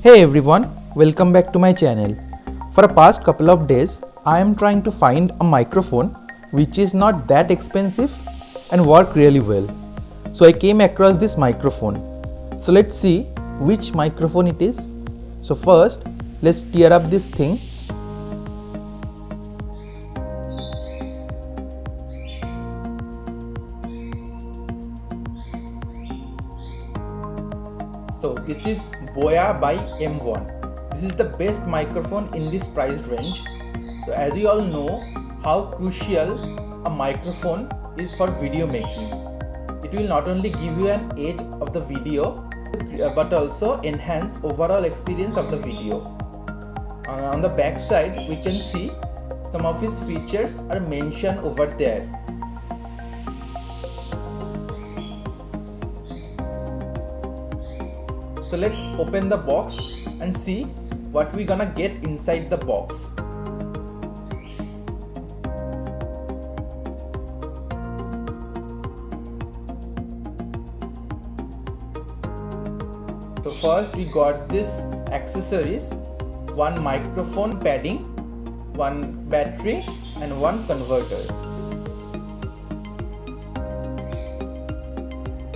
Hey everyone, welcome back to my channel. For the past couple of days, I am trying to find a microphone which is not that expensive and work really well. So I came across this microphone. So let's see which microphone it is. So first, let's tear up this thing. So this is BOYA by M1. This is the best microphone in this price range. So as you all know how crucial a microphone is for video making. It will not only give you an edge of the video but also enhance overall experience of the video. On the back side we can see some of his features are mentioned over there. So let's open the box and see what we gonna get inside the box. So first we got this accessories, one microphone padding, one battery and one converter.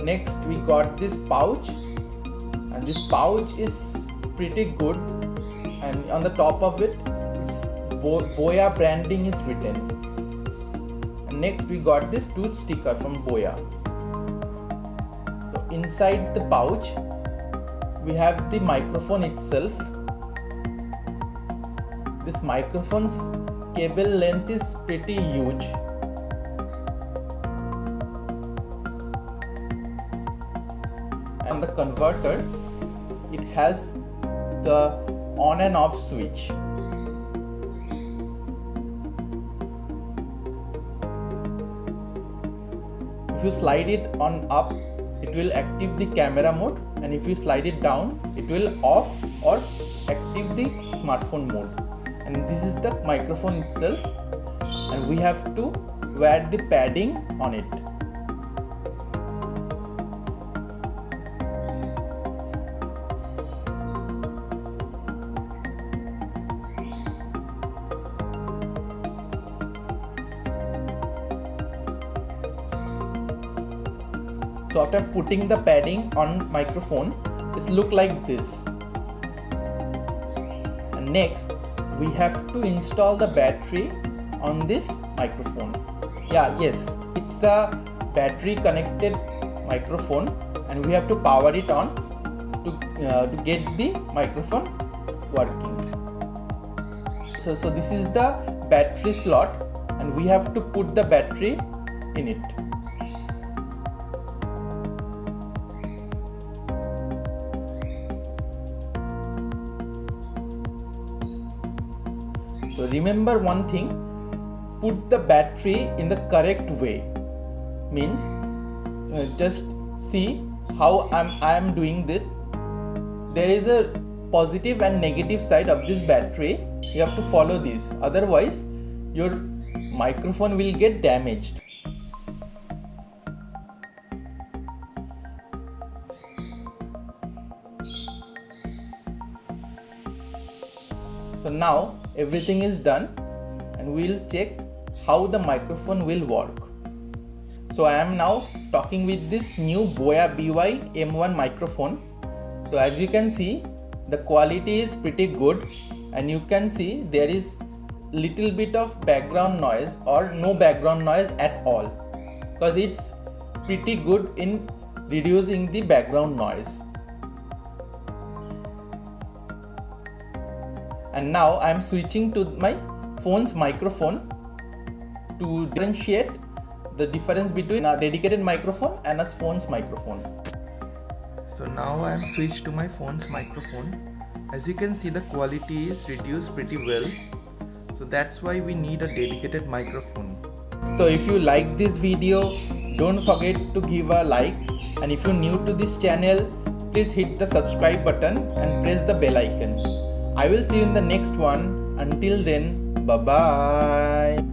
Next we got this pouch. And this pouch is pretty good, and on the top of it, it's BOYA branding is written. And next we got this tooth sticker from BOYA. So inside the pouch we have the microphone itself. This microphone's cable length is pretty huge. And the converter, it has the on and off switch. If you slide it on up, it will active the camera mode, and if you slide it down, it will off or active the smartphone mode. And this is the microphone itself, and we have to wear the padding on it. So after putting the padding on microphone, it look like this. And next we have to install the battery on this microphone. Yes, it's a battery connected microphone, and we have to power it on to get the microphone working. So this is the battery slot, and we have to put the battery in it. So remember one thing, put the battery in the correct way. Means just see how I am doing this. There is a positive and negative side of this battery. You have to follow this, otherwise your microphone will get damaged. So now everything is done, and we'll check how the microphone will work. So I am now talking with this new BOYA BY-M1 microphone. So as you can see, the quality is pretty good, and you can see there is little bit of background noise or no background noise at all, because it's pretty good in reducing the background noise. And now I am switching to my phone's microphone to differentiate the difference between a dedicated microphone and a phone's microphone. So now I am switched to my phone's microphone. As you can see, the quality is reduced pretty well. So that's why we need a dedicated microphone. So if you like this video, don't forget to give a like, and if you're new to this channel, please hit the subscribe button and press the bell icon. I will see you in the next one. Until then, bye bye.